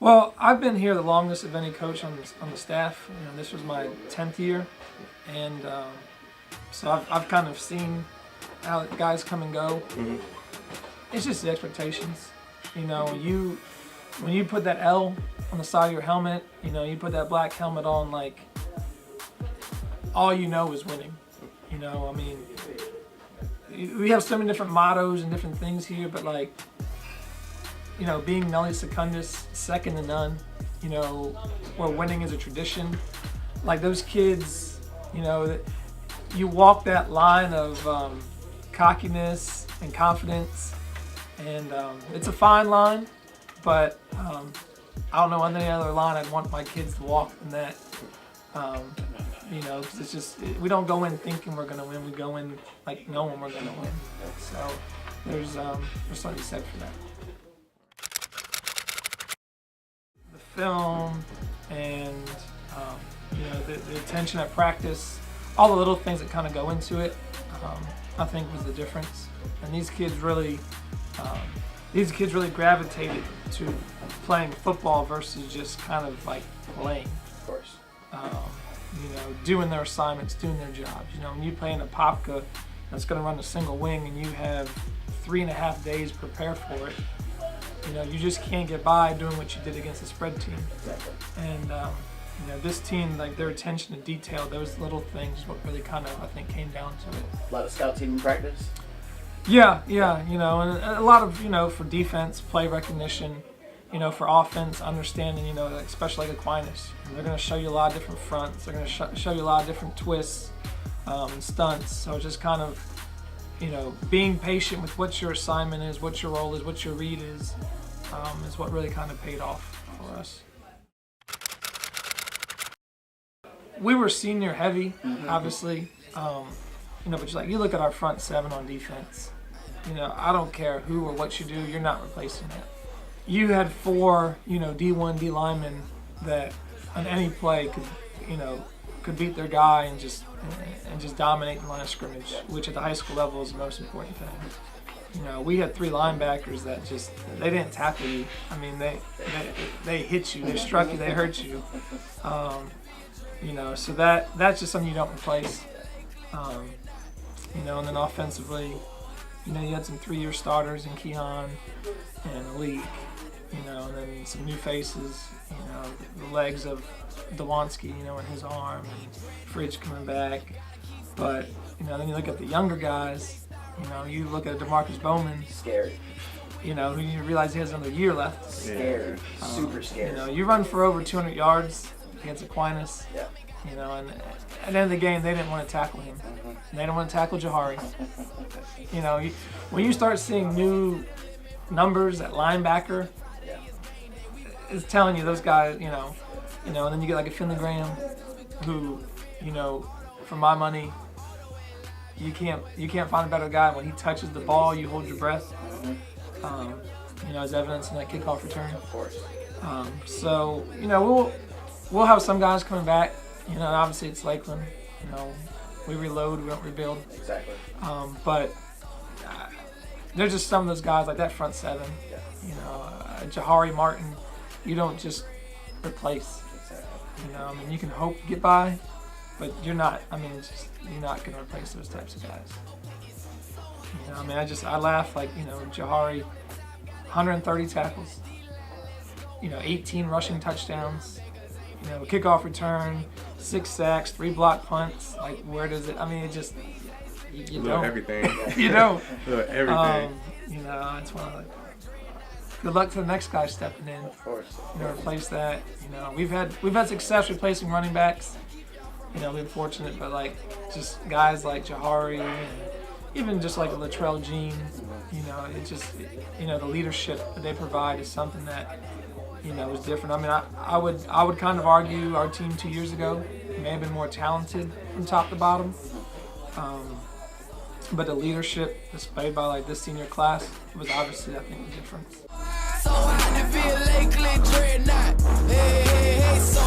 Well, I've been here the longest of any coach on the staff. You know, this was my 10th year, and so I've kind of seen how guys come and go. Mm-hmm. It's just the expectations. You know, when you put that L on the side of your helmet, you know, you put that black helmet on, like, all you know is winning. You know, I mean, we have so many different mottos and different things here, but like, you know, being Nelly Secundus, second to none, you know, where winning is a tradition. Like those kids, you know, you walk that line of cockiness and confidence, and it's a fine line, but I don't know any other line I'd want my kids to walk in that. You know, 'cause it's just, we don't go in thinking we're going to win, we go in like knowing we're going to win. So there's something said for that. Film and you know, the attention at practice, all the little things that kind of go into it, I think was the difference. And these kids really gravitated to playing football versus just kind of like playing. Of course. You know, doing their assignments, doing their jobs. You know, when you play in a Popka that's going to run a single wing and you have 3.5 days to prepare for it, you know, you just can't get by doing what you did against the spread team. Exactly. And, you know, this team, like their attention to detail, those little things, what really kind of, I think, came down to it. A lot of scout team practice? Yeah, you know, and a lot of, you know, for defense, play recognition, you know, for offense, understanding, you know, especially like Aquinas. They're going to show you a lot of different fronts. They're going to show you a lot of different twists and stunts. So it's just kind of, you know, being patient with what your assignment is, what your role is, what your read is what really kind of paid off for us. We were senior heavy, obviously, you know, but you look at our front seven on defense. You know, I don't care who or what you do, you're not replacing it. You had 4, you know, D1, D linemen that on any play could beat their guy and just dominate the line of scrimmage, which at the high school level is the most important thing. You know, we had 3 linebackers that just, they didn't tackle you. I mean, they hit you, they struck you, they hurt you. You know, so that's just something you don't replace. You know, and then offensively, you know, you had some 3-year starters in Keon and Elite, you know, and then some new faces, you know, the legs of Dewanski, you know, in his arm, and Fridge coming back. But, you know, then you look at the younger guys, you know, you look at DeMarcus Bowman. Scary. You know, who you realize he has another year left. Scary. Super scary. You know, you run for over 200 yards against Aquinas. Yeah. You know, and at the end of the game, they didn't want to tackle him. They didn't want to tackle Jahari. You know, when you start seeing new numbers at linebacker, it's telling you those guys, you know, and then you get like a Finley Graham, who, you know, for my money, you can't find a better guy. When he touches the ball, you hold your breath. You know, as evidence in that kickoff return. Of course. So, you know, we'll have some guys coming back. You know, obviously it's Lakeland. You know, we reload, we don't rebuild. Exactly. But there's just some of those guys like that front seven. Yeah. You know, Jahari Martin. You don't just replace. Exactly. You know, I mean, you can hope to get by, but you're not. I mean, it's just, you're not going to replace those types of guys. You know, I mean, I laugh, like, you know, Jahari, 130 tackles. You know, 18 rushing touchdowns. You know, kickoff return, 6 sacks, 3 block punts. Like, where does it? I mean, it just you don't. Everything. You don't. Everything. You know, it's one of the. Good luck to the next guy stepping in. Of course. You know, replace that. You know, we've had success replacing running backs. You know, we've been fortunate, but like just guys like Jahari and even just like a Latrell Jean. You know, you know, the leadership that they provide is something that, you know, is different. I mean, I would kind of argue our team 2 years ago may have been more talented from top to bottom. But the leadership displayed by like this senior class was obviously, I think, the difference. So hot to be a Lakeland Dreadnaught. Hey, hey, hey, so